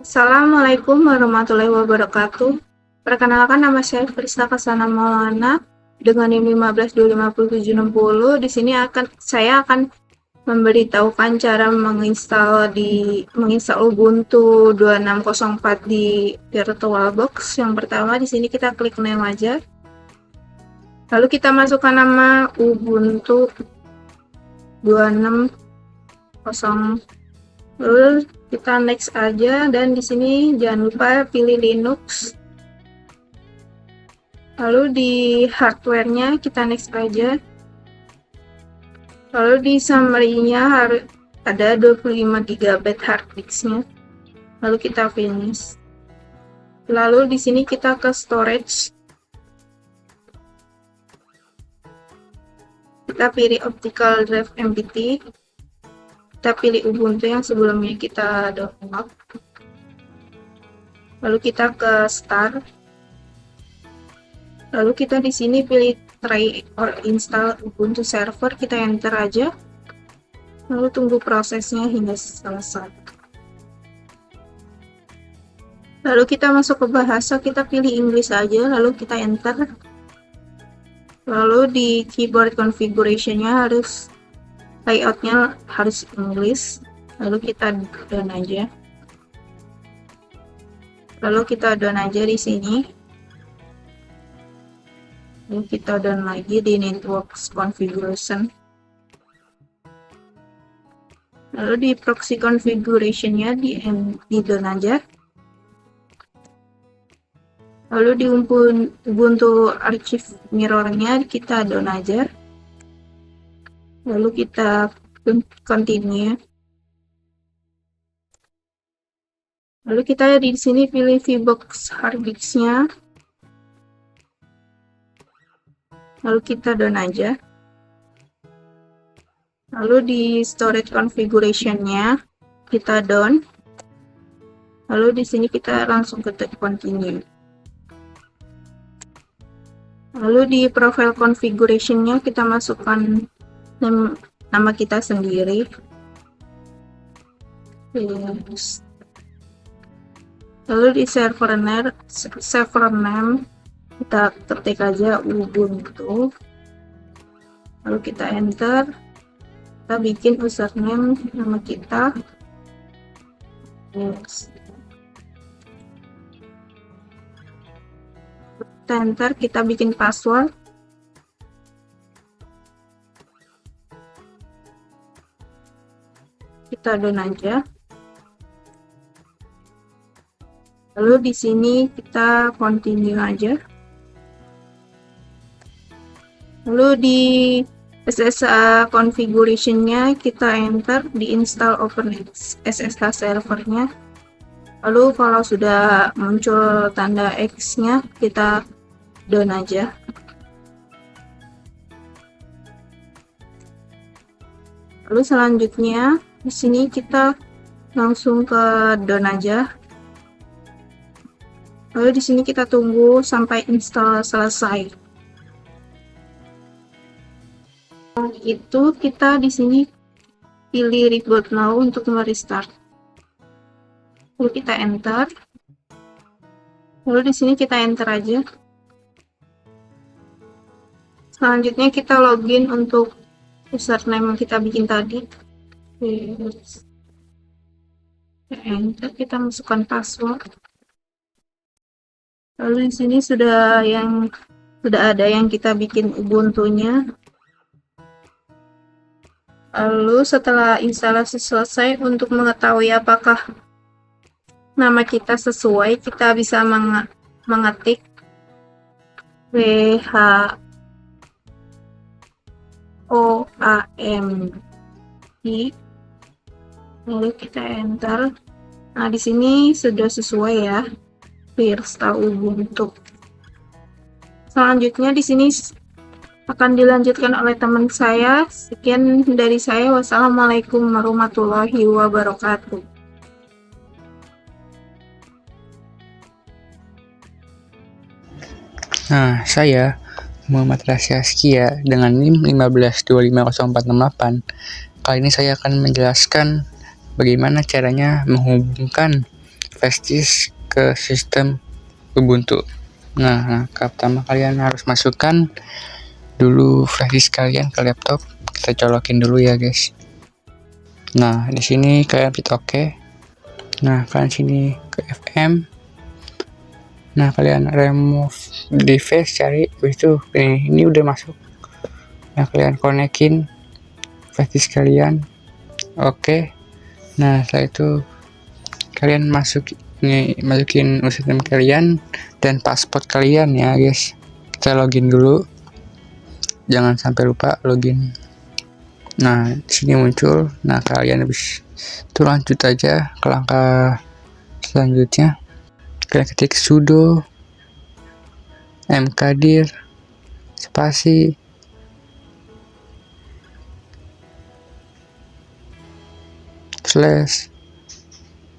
Assalamualaikum warahmatullahi wabarakatuh. Perkenalkan nama saya Friska Kasana Maulana dengan NIM 15250760. Di sini saya akan memberitahukan cara menginstal Ubuntu 2604 di VirtualBox. Yang pertama di sini kita klik name aja. Lalu kita masukkan nama Ubuntu 2604. Lalu kita next aja, dan di sini jangan lupa pilih Linux. Lalu di hardware-nya kita next aja. Lalu di summary-nya harus ada 25 GB hard disk-nya. Lalu kita finish. Lalu di sini kita ke storage. Kita pilih optical drive MPT. Kita pilih Ubuntu yang sebelumnya kita download. Lalu kita ke start. Lalu kita di sini pilih try or install Ubuntu server, kita enter aja. Lalu tunggu prosesnya hingga selesai. Lalu kita masuk ke bahasa, kita pilih Inggris aja, lalu kita enter. Lalu di keyboard configuration-nya layout-nya harus Inggris. Lalu kita down aja. Lalu kita down aja di sini. Lalu kita down lagi di network configuration. Lalu di proxy configuration-nya di down aja. Lalu di Ubuntu archive mirror-nya kita down aja. Lalu kita continue. Lalu kita di sini pilih VBox hard disk-nya. Lalu kita down aja. Lalu di storage configuration-nya kita down. Lalu di sini kita langsung ke continue. Lalu di profile configuration-nya kita masukkan nama kita sendiri. Lalu di server name kita ketik aja Ubuntu. Lalu kita enter. Kita bikin username nama kita. Kita enter, kita bikin password. Kita down aja. Lalu di sini kita continue aja. Lalu di SSH configuration-nya kita enter, di install OpenSSH server-nya. Lalu kalau sudah muncul tanda X-nya kita down aja. Lalu selanjutnya di sini kita langsung ke down aja. Lalu di sini kita tunggu sampai install selesai. Itu kita di sini pilih reboot now untuk merestart. Lalu kita enter. Lalu di sini kita enter aja. Selanjutnya kita login untuk username yang kita bikin tadi. Enter, kita masukkan password. Lalu di sini sudah ada yang kita bikin Ubuntu-nya. Lalu setelah instalasi selesai, untuk mengetahui apakah nama kita sesuai, kita bisa mengetik WHOAMI, lalu kita enter. Nah, di sini sudah sesuai ya, Virsta Ubuntu. Selanjutnya di sini akan dilanjutkan oleh teman saya. Sekian dari saya. Wassalamualaikum warahmatullahi wabarakatuh. Nah, saya Muhammad Rasya Askia dengan NIM 15250468. Kali ini saya akan menjelaskan bagaimana caranya menghubungkan flash disk ke sistem Ubuntu. Nah, pertama kalian harus masukkan dulu flash disk kalian ke laptop. Kita colokin dulu ya guys. Nah, di sini kalian klik OK. Nah, kalian sini ke FM. Nah, kalian remove device, cari habis itu ini udah masuk. Nah, kalian konekin flash disk kalian. Oke. Nah, setelah itu kalian masukin username kalian dan password kalian ya guys. Kita login dulu. Jangan sampai lupa login. Nah, di sini muncul. Nah, kalian habis itu lanjut aja ke langkah selanjutnya. Kalian ketik sudo mkdir spasi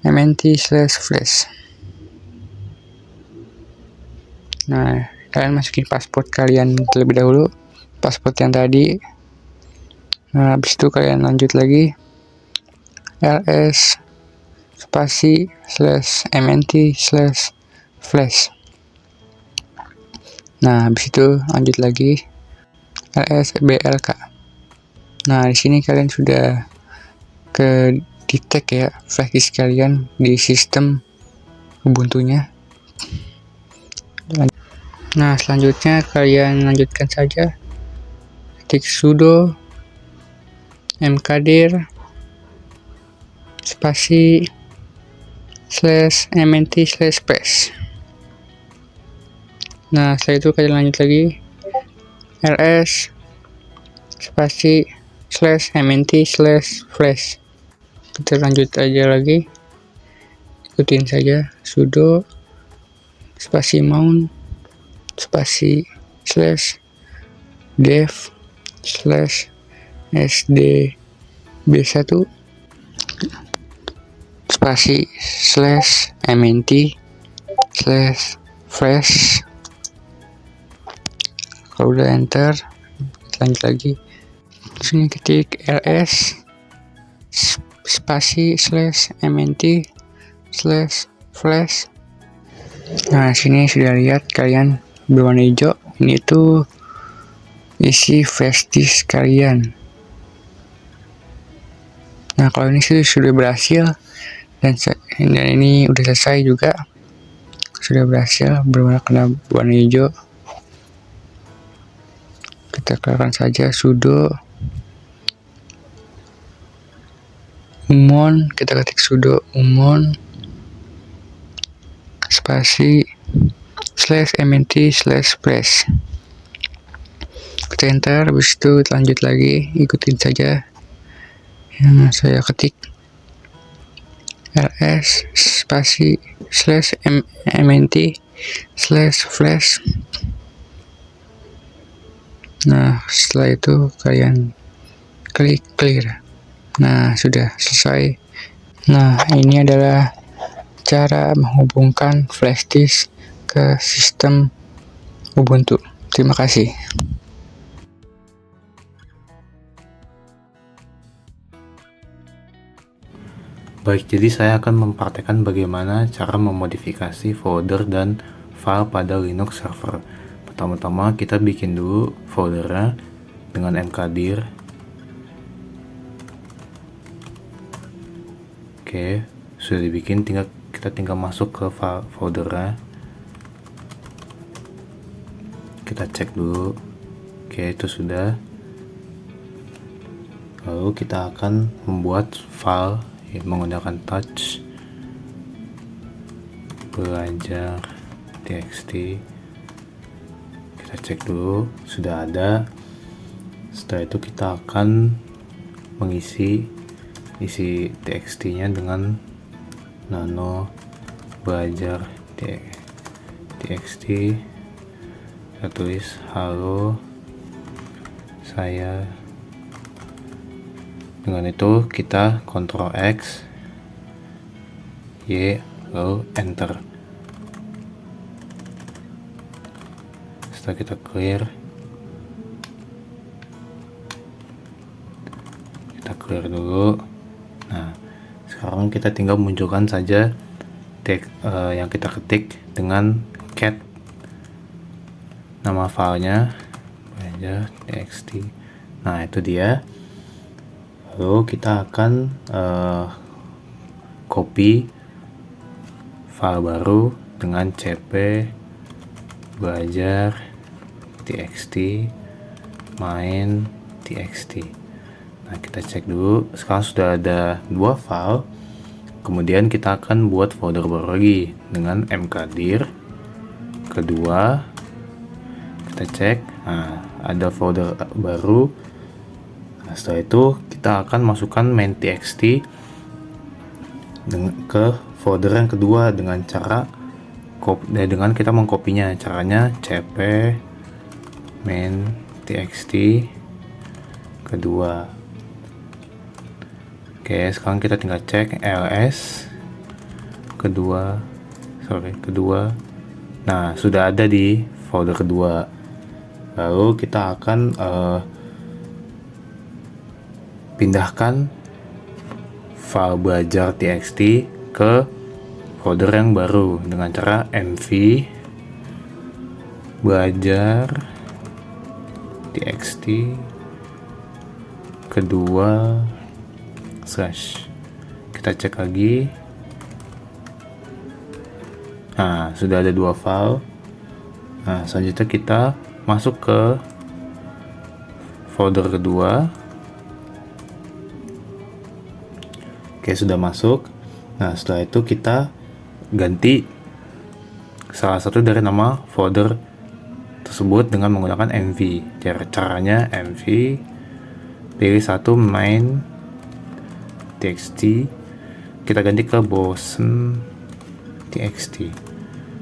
/mnt/flash. Nah, kalian masukin password kalian terlebih dahulu, password yang tadi. Nah, habis itu kalian lanjut lagi ls spasi /mnt/flash. Nah, habis itu lanjut lagi ls blk. Nah, di sini kalian sudah ke detect ya flash disk kalian di sistem Ubuntu-nya. Nah, selanjutnya kalian lanjutkan saja. Ketik sudo mkdir spasi /mnt/flash. Nah, setelah itu kalian lanjut lagi ls spasi /mnt/flash. Kita lanjut aja lagi, ikutin saja sudo spasi mount spasi /dev/sdb1 spasi /mnt/flash. Kalau udah enter, lanjut lagi. Sini ketik ls spasi /mnt/flash. Nah, sini sudah lihat kalian berwarna hijau. Ini tuh isi flash disk kalian. Nah, kalau ini sudah berhasil dan ini udah selesai juga. Sudah berhasil berwarna hijau. Kita keluarkan saja sudo umon, kita ketik sudo umon spasi /mnt/flash. Kita enter, habis itu lanjut lagi, ikutin saja yang saya ketik ls spasi /mnt/flash. Nah, setelah itu kalian klik clear. Nah, sudah selesai. Nah, ini adalah cara menghubungkan flash disk ke sistem Ubuntu. Terima kasih. Baik, jadi saya akan mempraktekkan bagaimana cara memodifikasi folder dan file pada Linux server. Pertama-tama kita bikin dulu foldernya dengan mkdir. Oke, sudah dibikin, kita tinggal masuk ke foldernya. Kita cek dulu. Oke, itu sudah. Lalu kita akan membuat file menggunakan touch belajar txt. Kita cek dulu sudah ada. Setelah itu kita akan mengisi txt-nya dengan nano belajar txt. Kita tulis halo saya. Dengan itu kita Ctrl X Y lalu enter. Setelah kita clear dulu. Nah, sekarang kita tinggal munculkan saja yang kita ketik dengan cat nama filenya aja txt. Nah, itu dia. Lalu kita akan copy file baru dengan cp belajar txt main txt. Nah, kita cek dulu. Sekarang sudah ada 2 file. Kemudian kita akan buat folder baru lagi dengan mkdir kedua. Kita cek, nah, ada folder baru. Nah, setelah itu kita akan masukkan main txt ke folder yang kedua dengan cara dengan kita mengkopinya. Caranya cp main txt kedua. Oke, sekarang kita tinggal cek ls kedua. Nah, sudah ada di folder kedua. Lalu kita akan pindahkan file belajar txt ke folder yang baru dengan cara mv belajar txt kedua / kita cek lagi. Nah, sudah ada 2 file. Nah, selanjutnya kita masuk ke folder kedua. Oke, sudah masuk. Nah, setelah itu kita ganti salah satu dari nama folder tersebut dengan menggunakan mv. Caranya mv pilih satu main txt, kita ganti ke bosen txt.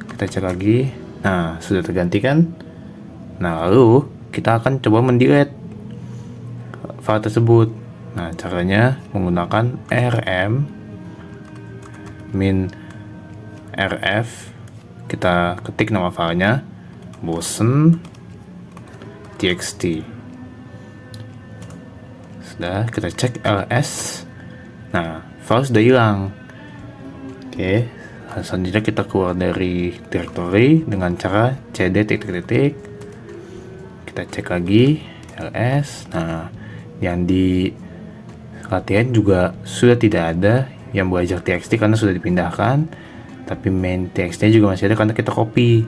Kita cek lagi. Nah, sudah terganti kan? Nah, lalu kita akan coba mendelete file tersebut. Nah, caranya menggunakan rm min rf. Kita ketik nama filenya bosen txt. Sudah, kita cek ls. Nah, file sudah hilang. Oke, selanjutnya kita keluar dari directory dengan cara cd titik. Kita cek lagi ls. Nah, yang di latihan juga sudah tidak ada yang belajar txt karena sudah dipindahkan, tapi main txt juga masih ada karena kita copy.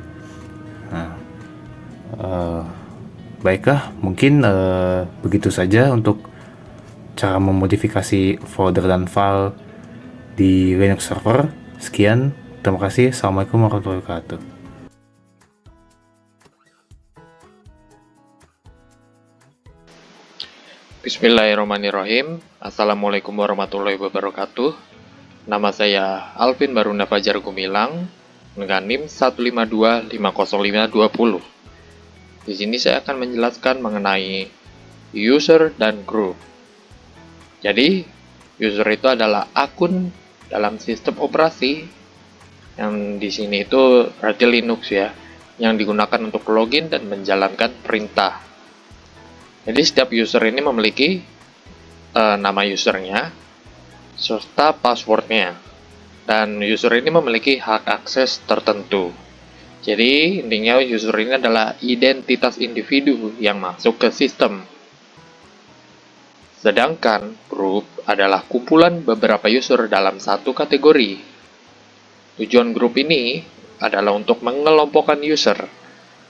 Nah, baiklah, mungkin begitu saja untuk cara memodifikasi folder dan file di Linux server. Sekian, terima kasih. Assalamualaikum warahmatullahi wabarakatuh. Bismillahirrahmanirrahim. Assalamualaikum warahmatullahi wabarakatuh. Nama saya Alvin Baruna Fajar Gumilang dengan NIM 152505020. Di sini saya akan menjelaskan mengenai user dan group. Jadi, user itu adalah akun dalam sistem operasi yang di sini itu berarti Linux ya, yang digunakan untuk login dan menjalankan perintah. Jadi setiap user ini memiliki nama usernya serta passwordnya, dan user ini memiliki hak akses tertentu. Jadi intinya user ini adalah identitas individu yang masuk ke sistem. Sedangkan grup adalah kumpulan beberapa user dalam satu kategori. Tujuan grup ini adalah untuk mengelompokkan user,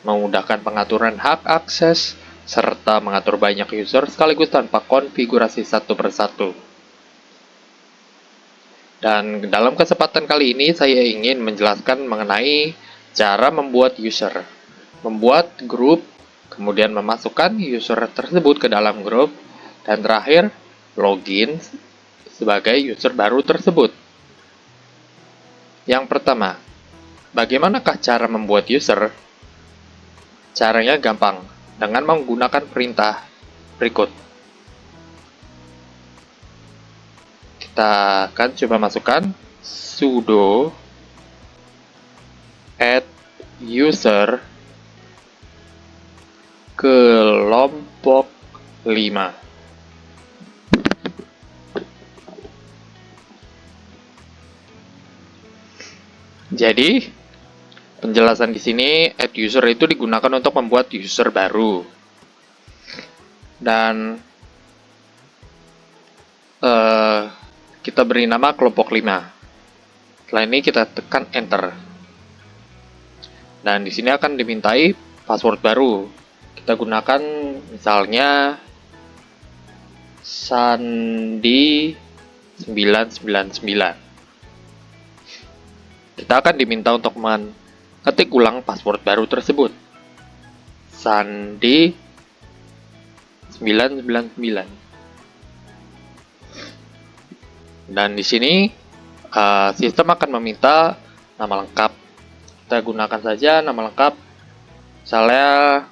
memudahkan pengaturan hak akses, serta mengatur banyak user sekaligus tanpa konfigurasi satu persatu. Dan dalam kesempatan kali ini saya ingin menjelaskan mengenai cara membuat user, membuat grup, kemudian memasukkan user tersebut ke dalam grup, dan terakhir login sebagai user baru tersebut. Yang pertama, bagaimanakah cara membuat user? Caranya gampang, dengan menggunakan perintah berikut. Kita akan coba masukkan sudo add user kelompok 5. Jadi, penjelasan di sini add user itu digunakan untuk membuat user baru. Dan kita beri nama kelompok 5. Setelah ini kita tekan enter. Dan di sini akan dimintai password baru. Kita gunakan misalnya Sandi 999. Kita akan diminta untuk mengetik ulang password baru tersebut. Sandi 999. Dan di sini sistem akan meminta nama lengkap. Kita gunakan saja nama lengkap. Misalnya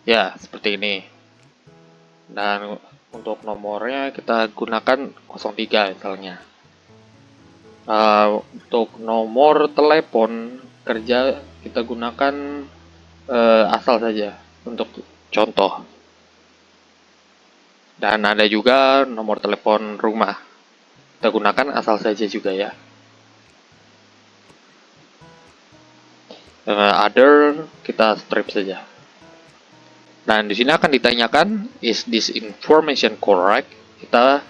ya seperti ini. Dan untuk nomornya kita gunakan 03 misalnya. Untuk nomor telepon kerja kita gunakan asal saja untuk contoh. Dan ada juga nomor telepon rumah. Kita gunakan asal saja juga ya. Other kita strip saja. Dan di sini akan ditanyakan, is this information correct? Kita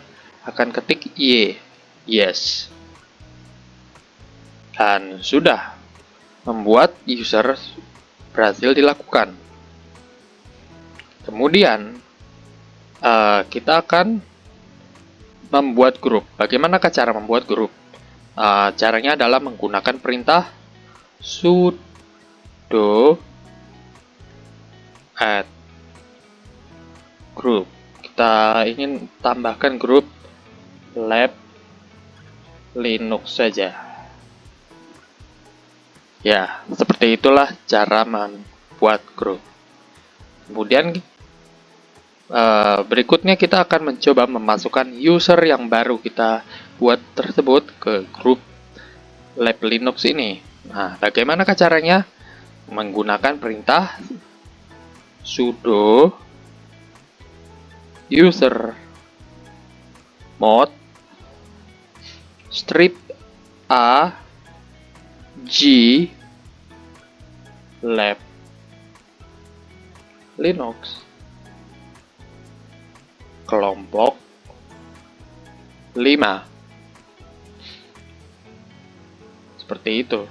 akan ketik yes. Dan sudah membuat user berhasil dilakukan. Kemudian kita akan membuat grup. Bagaimanakah cara membuat grup? Caranya adalah menggunakan perintah sudo add group. Kita ingin tambahkan grup lab Linux saja. Ya, seperti itulah cara membuat grup. Kemudian berikutnya kita akan mencoba memasukkan user yang baru kita buat tersebut ke grup lab Linux ini. Nah, bagaimanakah caranya? Menggunakan perintah sudo user mod strip a g lab Linux kelompok 5. Seperti itu.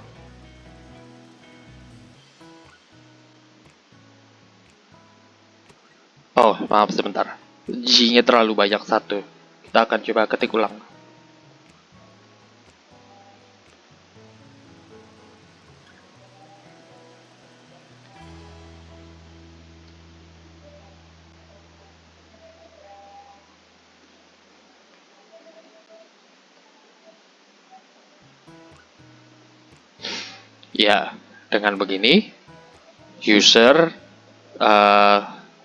Oh, maaf sebentar. G-nya terlalu banyak satu. Kita akan coba ketik ulang. Ya, dengan begini, user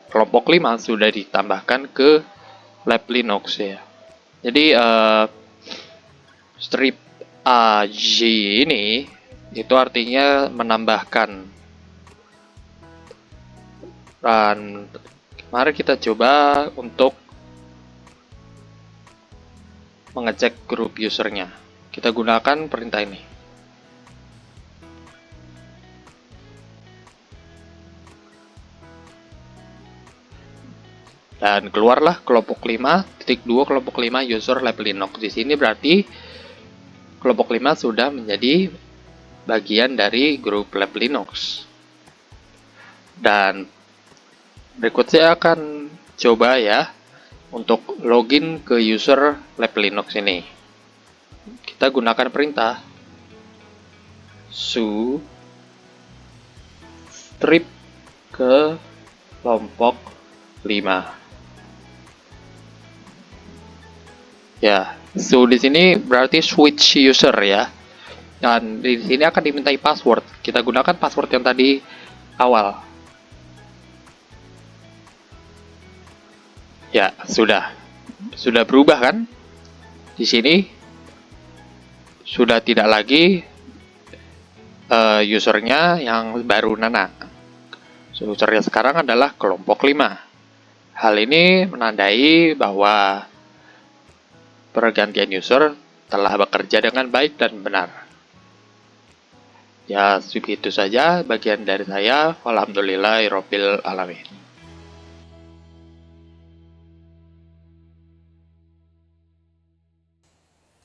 kelompok 5 sudah ditambahkan ke lab Linux ya. Jadi strip AG ini itu artinya menambahkan. Dan mari kita coba untuk mengecek grup usernya. Kita gunakan perintah ini. Dan keluarlah kelompok 5.2 kelompok 5 user lab Linux. Di sini berarti kelompok 5 sudah menjadi bagian dari grup lab Linux. Dan berikut saya akan coba ya untuk login ke user lab Linux ini. Kita gunakan perintah su strip ke kelompok 5. Ya, so di sini berarti switch user ya. Dan di sini akan dimintai password. Kita gunakan password yang tadi awal. Ya, sudah berubah kan? Di sini sudah tidak lagi usernya yang baru Nana. Usernya sekarang adalah kelompok 5. Hal ini menandai bahwa pergantian user telah bekerja dengan baik dan benar. Ya, segitu saja bagian dari saya. Alhamdulillahirabbil alamin.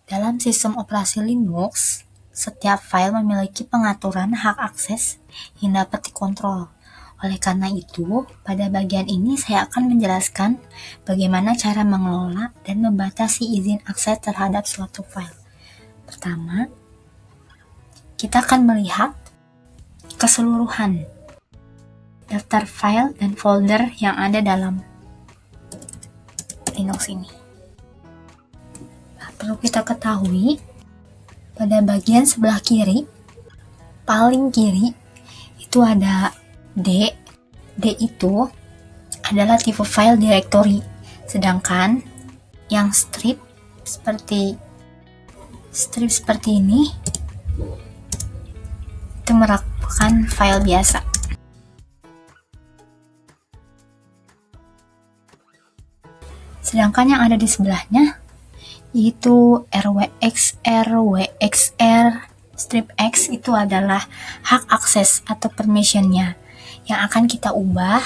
Dalam sistem operasi Linux, setiap file memiliki pengaturan hak akses yang dapat dikontrol. Oleh karena itu, pada bagian ini saya akan menjelaskan bagaimana cara mengelola dan membatasi izin akses terhadap suatu file. Pertama, kita akan melihat keseluruhan daftar file dan folder yang ada dalam Linux ini. Nah, perlu kita ketahui, pada bagian sebelah kiri, paling kiri, itu ada D. D itu adalah tipe file directory, sedangkan yang strip seperti ini itu merupakan file biasa. Sedangkan yang ada di sebelahnya yaitu RWXR, strip X itu adalah hak akses atau permissionnya yang akan kita ubah,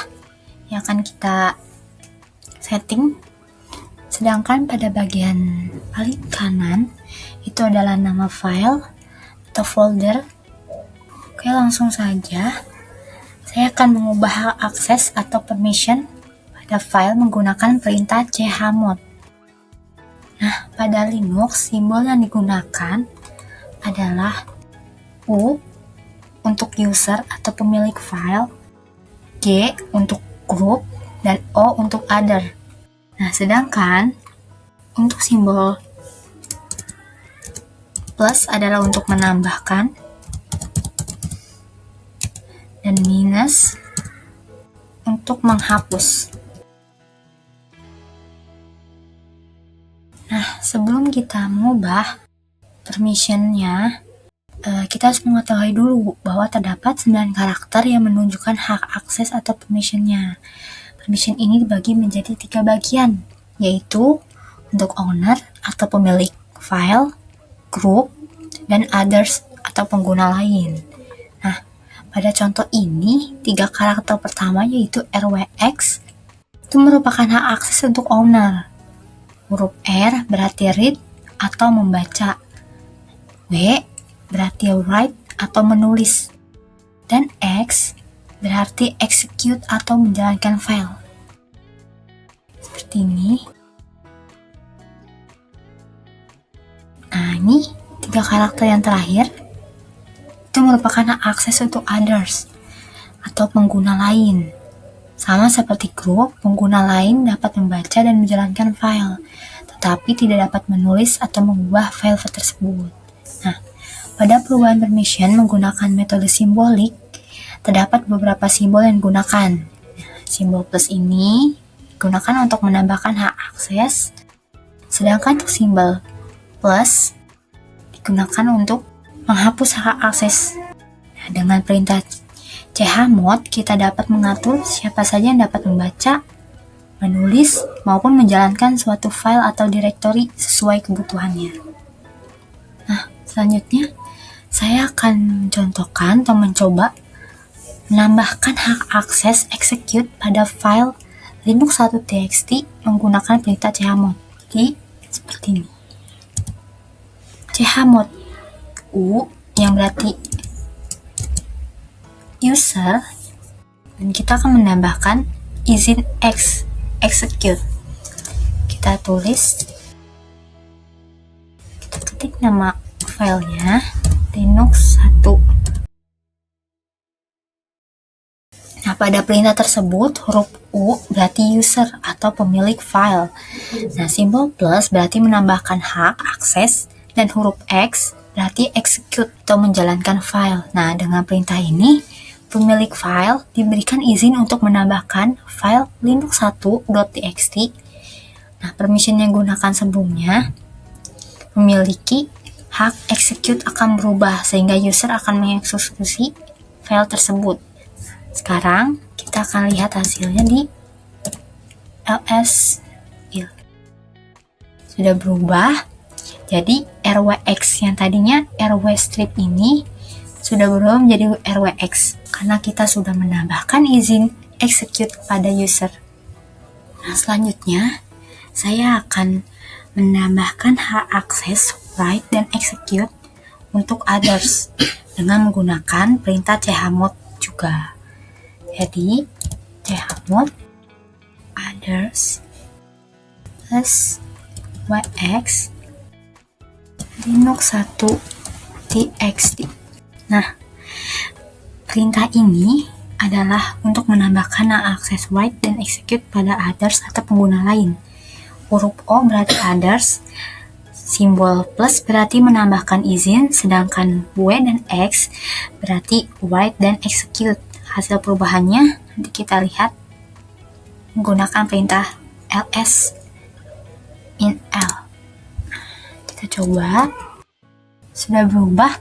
yang akan kita setting. Sedangkan pada bagian paling kanan itu adalah nama file atau folder. Oke, langsung saja saya akan mengubah hak akses atau permission pada file menggunakan perintah chmod. Nah, pada Linux simbol yang digunakan adalah U untuk user atau pemilik file, G untuk group, dan O untuk other. Nah, sedangkan untuk simbol plus adalah untuk menambahkan, dan minus untuk menghapus. Nah, sebelum kita mengubah permission-nya, kita harus mengetahui dulu bahwa terdapat 9 karakter yang menunjukkan hak akses atau permission-nya. Permission ini dibagi menjadi 3 bagian, yaitu untuk owner atau pemilik file, group, dan others atau pengguna lain. Nah, pada contoh ini, 3 karakter pertama yaitu RWX itu merupakan hak akses untuk owner. Huruf R berarti read atau membaca, W berarti write atau menulis, dan X berarti execute atau menjalankan file. Seperti ini. Nah, ini 3 karakter yang terakhir itu merupakan hak akses untuk others atau pengguna lain. Sama seperti group, pengguna lain dapat membaca dan menjalankan file, tetapi tidak dapat menulis atau mengubah file tersebut. Nah, pada perubahan permission menggunakan metode simbolik, terdapat beberapa simbol yang digunakan. Simbol plus ini digunakan untuk menambahkan hak akses, sedangkan untuk simbol plus digunakan untuk menghapus hak akses. Nah, dengan perintah chmod, kita dapat mengatur siapa saja yang dapat membaca, menulis, maupun menjalankan suatu file atau directory sesuai kebutuhannya. Nah, selanjutnya saya akan mencontohkan atau mencoba menambahkan hak akses execute pada file linux1.txt menggunakan perintah chmod. Jadi, seperti ini. Chmod U yang berarti user, dan kita akan menambahkan izin execute. Kita tulis, kita ketik nama filenya linux1. Nah, pada perintah tersebut huruf U berarti user atau pemilik file. Nah, simbol plus berarti menambahkan hak akses, dan huruf X berarti execute atau menjalankan file. Nah, dengan perintah ini pemilik file diberikan izin untuk menambahkan file linux1.txt. Nah, permission yang digunakan sebelumnya memiliki hak execute akan berubah sehingga user akan mengeksekusi file tersebut. Sekarang kita akan lihat hasilnya di ls build. sudah berubah. Jadi RWX yang tadinya RW strip ini sudah berubah menjadi RWX karena kita sudah menambahkan izin execute kepada user. Nah, selanjutnya saya akan menambahkan hak akses write dan execute untuk others dengan menggunakan perintah chmod juga. Jadi chmod others plus wx linux 1 txt. Nah, perintah ini adalah untuk menambahkan akses write dan execute pada others atau pengguna lain. Huruf O berarti others, simbol plus berarti menambahkan izin, sedangkan W dan X berarti write dan execute. Hasil perubahannya nanti kita lihat menggunakan perintah ls in L. Kita coba, sudah berubah.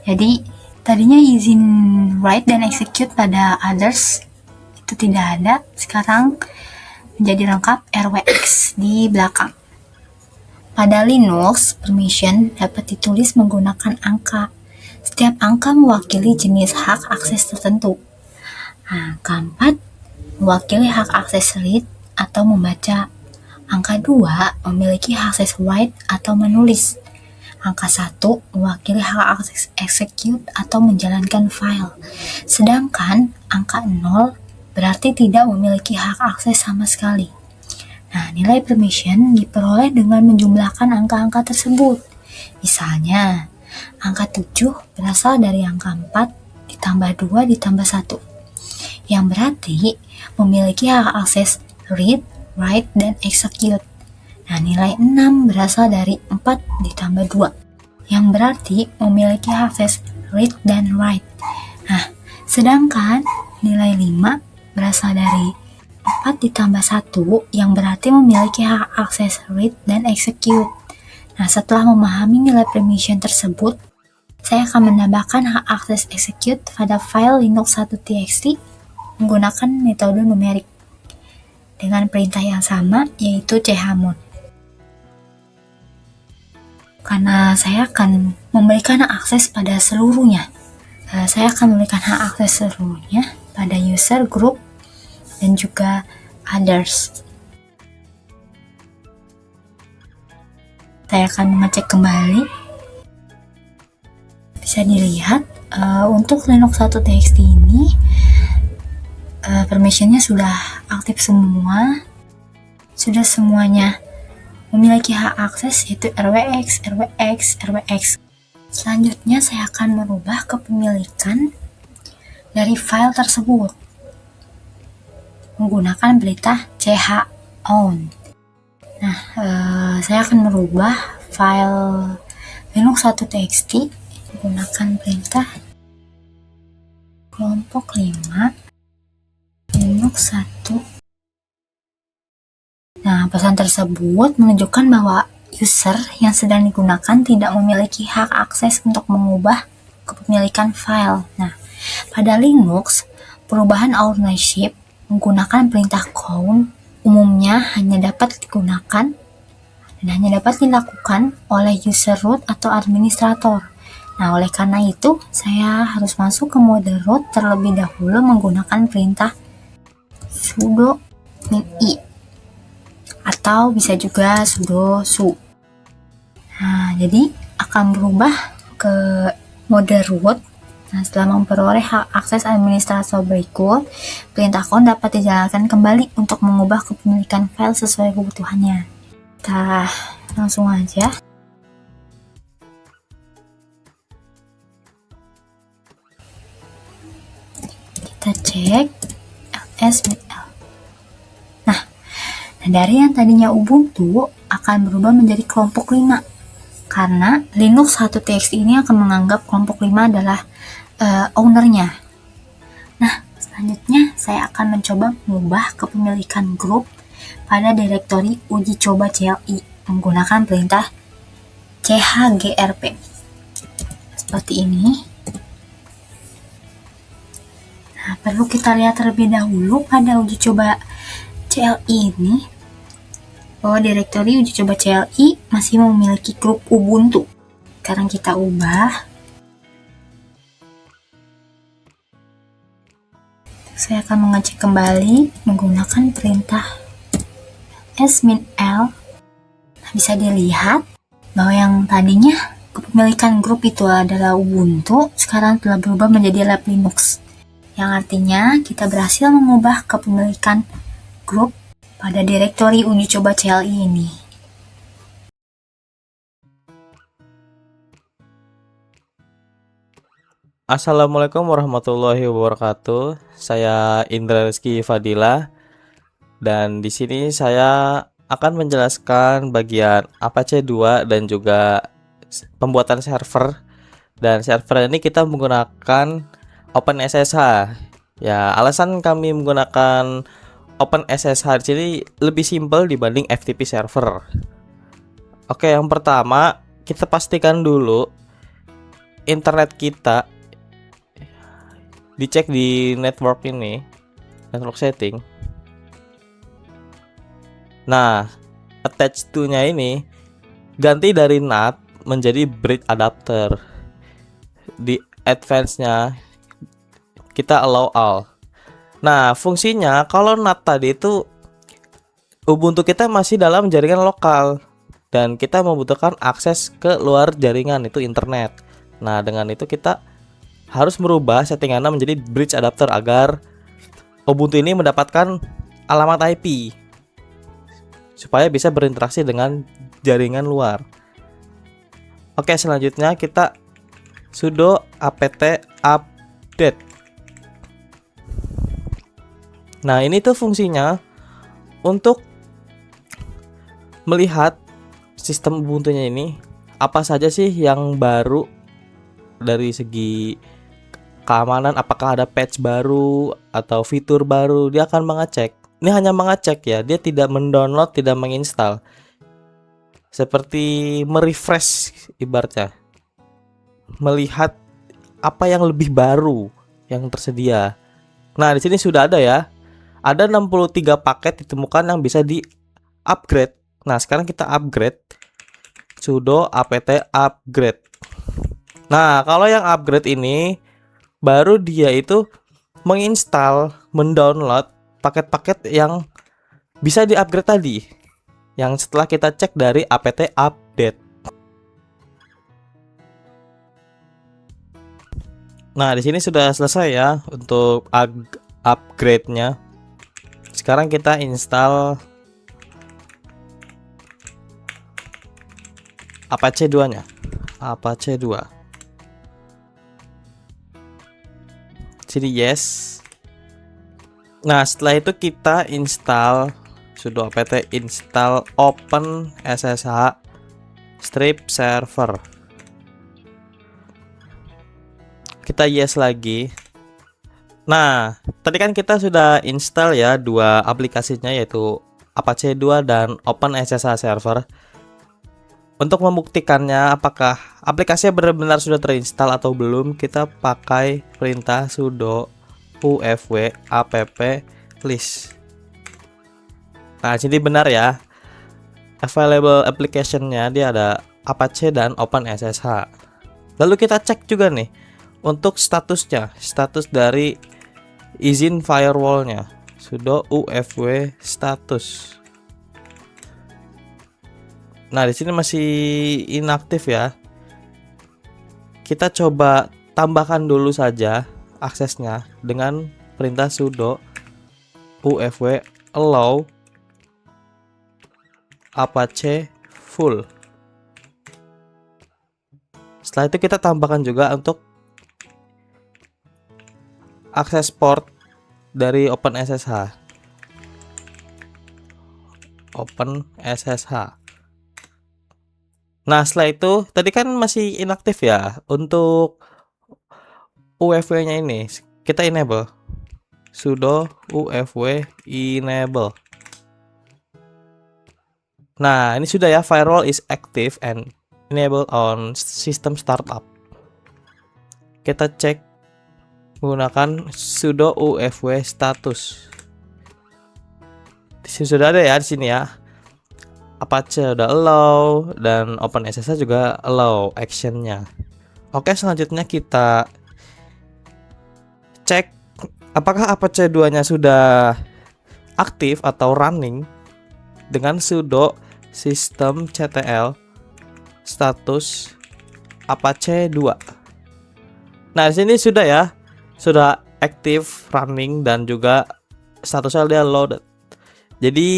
Jadi tadinya izin write dan execute pada others itu tidak ada, sekarang menjadi lengkap RWX di belakang. Pada Linux, permission dapat ditulis menggunakan angka. Setiap angka mewakili jenis hak akses tertentu. Angka 4 mewakili hak akses read atau membaca. Angka 2 memiliki hak akses write atau menulis. Angka 1 mewakili hak akses execute atau menjalankan file. Sedangkan angka 0 berarti tidak memiliki hak akses sama sekali. Nah, nilai permission diperoleh dengan menjumlahkan angka-angka tersebut. Misalnya, angka 7 berasal dari angka 4 ditambah 2 ditambah 1. Yang berarti memiliki hak akses read, write, dan execute. Nah, nilai 6 berasal dari 4 ditambah 2. Yang berarti memiliki hak akses read dan write. Nah, sedangkan nilai 5 berasal dari 4 ditambah 1 yang berarti memiliki hak akses read dan execute. Nah, setelah memahami nilai permission tersebut, saya akan menambahkan hak akses execute pada file linux 1 txt menggunakan metode numerik dengan perintah yang sama, yaitu chmod. Karena saya akan memberikan hak akses pada seluruhnya, saya akan memberikan hak akses seluruhnya pada user, group, dan juga others. Saya akan mengecek kembali. Bisa dilihat untuk Linux 1 txt ini permissionnya sudah aktif semua, sudah semuanya memiliki hak akses, yaitu RWX, RWX, RWX. Selanjutnya saya akan merubah kepemilikan dari file tersebut menggunakan perintah chown. Nah, saya akan merubah file linux 1 txt menggunakan perintah kelompok 5 linux 1. Nah, pesan tersebut menunjukkan bahwa user yang sedang digunakan tidak memiliki hak akses untuk mengubah kepemilikan file. Nah, pada Linux, perubahan ownership menggunakan perintah chown umumnya hanya dapat digunakan dan hanya dapat dilakukan oleh user root atau administrator. Nah, oleh karena itu, saya harus masuk ke mode root terlebih dahulu menggunakan perintah sudo min-i atau bisa juga sudo su. Nah, jadi akan berubah ke mode root. Nah, setelah memperoleh hak akses administrator berikut, perintah chown dapat dijalankan kembali untuk mengubah kepemilikan file sesuai kebutuhannya. Kita langsung aja. Kita cek ls-l. Nah, dari yang tadinya Ubuntu akan berubah menjadi kelompok 5. Karena Linux 1 txt ini akan menganggap kelompok 5 adalah ownernya. Nah, selanjutnya saya akan mencoba mengubah kepemilikan grup pada direktori uji coba CLI menggunakan perintah chgrp. Seperti ini. Nah, perlu kita lihat terlebih dahulu pada uji coba CLI ini bahwa direktori uji coba CLI masih memiliki grup Ubuntu. Sekarang kita ubah. Saya akan mengecek kembali menggunakan perintah smin l. Nah, bisa dilihat bahwa yang tadinya kepemilikan grup itu adalah Ubuntu, sekarang telah berubah menjadi Lab Linux. Yang artinya kita berhasil mengubah kepemilikan grup pada direktori uji coba CLI ini. Assalamualaikum warahmatullahi wabarakatuh. Saya Indra Rizky Fadila dan di sini saya akan menjelaskan bagian Apache 2 dan juga pembuatan server. Dan server ini kita menggunakan OpenSSH. Ya, alasan kami menggunakan OpenSSH di sini lebih simpel dibanding FTP server. Oke, yang pertama kita pastikan dulu internet kita dicek di network ini, network setting. Nah, attach to-nya ini ganti dari NAT menjadi bridge adapter. Di advance-nya kita allow all. Nah, fungsinya kalau NAT tadi itu Ubuntu kita masih dalam jaringan lokal dan kita membutuhkan akses ke luar jaringan, itu internet. Nah, dengan itu kita harus merubah settingannya menjadi bridge adapter agar Ubuntu ini mendapatkan alamat IP supaya bisa berinteraksi dengan jaringan luar. Oke, selanjutnya kita sudo apt update. Nah, ini tuh fungsinya untuk melihat sistem Ubuntu-nya ini apa saja sih yang baru dari segi keamanan, apakah ada patch baru atau fitur baru. Dia akan mengecek. Ini hanya mengecek ya, dia tidak mendownload, tidak menginstal. Seperti merefresh ibaratnya. Melihat apa yang lebih baru yang tersedia. Nah, di sini sudah ada ya. Ada 63 paket ditemukan yang bisa di-upgrade. Nah, sekarang kita upgrade. Sudo apt upgrade. Nah, kalau yang upgrade ini baru dia itu menginstal, mendownload paket-paket yang bisa di-upgrade tadi. Yang setelah kita cek dari apt update. Nah, di sini sudah selesai ya untuk upgrade-nya. Sekarang kita install Apache 2-nya. Apache 2. Sini yes. Nah, setelah itu kita install sudo apt install OpenSSH strip server. Kita yes lagi. Nah, tadi kan kita sudah install ya dua aplikasinya, yaitu Apache 2 dan OpenSSH server. Untuk membuktikannya apakah aplikasinya benar-benar sudah terinstall atau belum, kita pakai perintah sudo ufw app list. Nah, jadi benar ya, available application-nya dia ada Apache dan OpenSSH. Lalu kita cek juga nih untuk statusnya, status dari izin firewall-nya, sudo ufw status. Nah, di sini masih inaktif ya. Kita coba tambahkan dulu saja aksesnya dengan perintah sudo ufw allow apache full. Setelah itu kita tambahkan juga untuk akses port dari OpenSSH. OpenSSH. Nah, setelah itu tadi kan masih inaktif ya. Untuk UFW-nya ini kita enable. Sudo UFW enable. Nah, ini sudah ya, firewall is active and enable on system startup. Kita cek menggunakan sudo UFW status. Di sini sudah ada ya, di sini ya. Apache udah allow, dan OpenSSH juga allow actionnya. Oke, selanjutnya kita cek apakah Apache 2-nya sudah aktif atau running dengan sudo systemctl status Apache 2. Nah, di sini sudah ya, sudah aktif, running, dan juga statusnya dia loaded. Jadi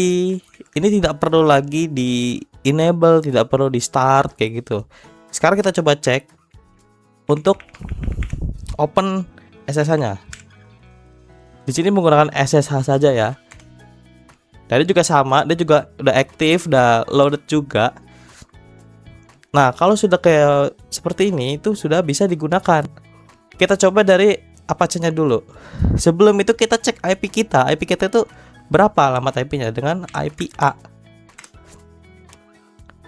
ini tidak perlu lagi di enable, tidak perlu di start kayak gitu. Sekarang kita coba cek untuk open SSH-nya. Di sini menggunakan SSH saja ya. Tadi juga sama, dia juga udah aktif, udah loaded juga. Nah, kalau sudah kayak seperti ini, itu sudah bisa digunakan. Kita coba dari Apache-nya dulu. Sebelum itu kita cek IP kita. IP kita itu berapa alamat IP-nya dengan IP A.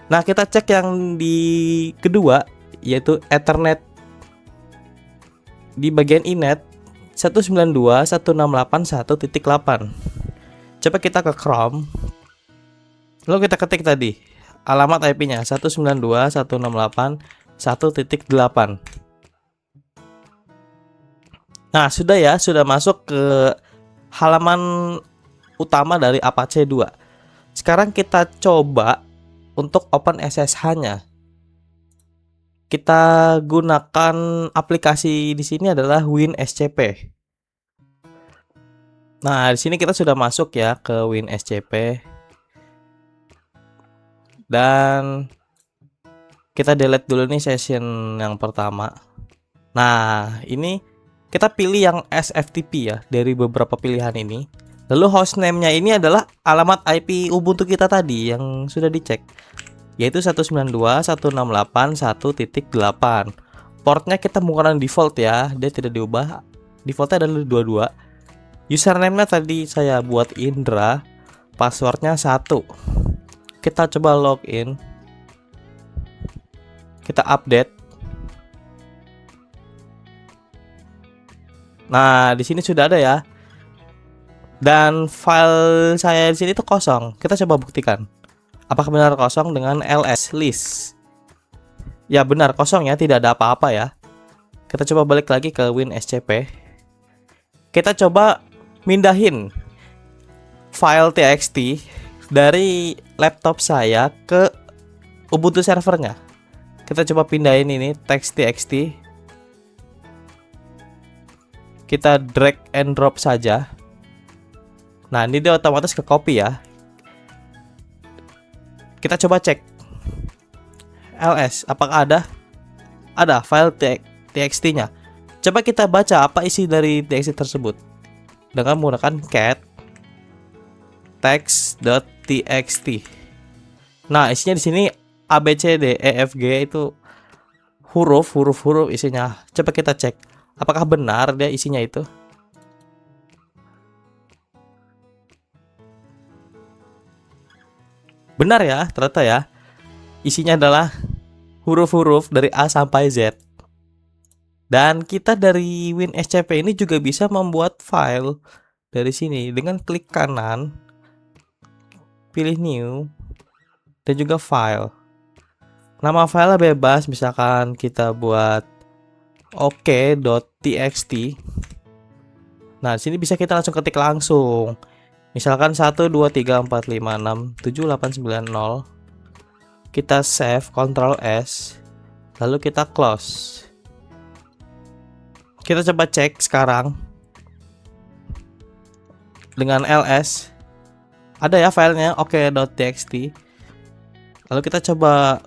Nah, kita cek yang di kedua, yaitu Ethernet. Di bagian inet 192.168.1.8. Coba kita ke Chrome. Lalu kita ketik tadi alamat IP-nya 192.168.1.8. Nah, sudah ya, sudah masuk ke halaman utama dari Apache 2. Sekarang kita coba untuk open SSH-nya. Kita gunakan aplikasi di sini adalah WinSCP. Nah, di sini kita sudah masuk ya ke WinSCP. Dan kita delete dulu nih session yang pertama. Nah, ini kita pilih yang SFTP ya dari beberapa pilihan ini. Lalu hostname-nya ini adalah alamat IP Ubuntu kita tadi yang sudah dicek, yaitu 192.168.1.8. Portnya kita menggunakan default ya, dia tidak diubah. Defaultnya adalah 22. Username-nya tadi saya buat Indra, passwordnya 1. Kita coba login. Kita update. Nah, di sini sudah ada ya. Dan file saya di sini tuh kosong. Kita coba buktikan. Apakah benar kosong dengan ls list? Ya benar kosong ya, tidak ada apa-apa ya. Kita coba balik lagi ke WinSCP. Kita coba mindahin file txt dari laptop saya ke Ubuntu servernya. Kita coba pindahin ini txt. Kita drag and drop saja. Nah, ini dia otomatis ke copy ya. Kita coba cek ls, apakah ada file txt-nya. Coba kita baca apa isi dari txt tersebut dengan menggunakan cat text.txt. Nah, isinya di sini A B C D E F G, itu huruf isinya. Coba kita cek apakah benar dia isinya itu. Benar ya, ternyata ya. Isinya adalah huruf-huruf dari A sampai Z. Dan kita dari WinSCP ini juga bisa membuat file dari sini dengan klik kanan, pilih new, dan juga file. Nama file bebas, misalkan kita buat ok.txt. Nah, di sini bisa kita langsung ketik langsung. Misalkan 12345678990. Kita save, Ctrl S, lalu kita close. Kita coba cek sekarang dengan ls. Ada ya filenya ok.txt. Lalu kita coba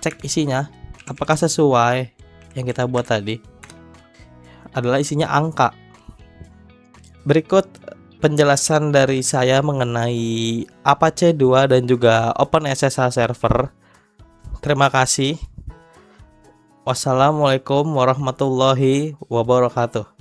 cek isinya apakah sesuai yang kita buat tadi. Adalah isinya angka. Berikut penjelasan dari saya mengenai Apache 2 dan juga OpenSSH server. Terima kasih. Wassalamualaikum warahmatullahi wabarakatuh.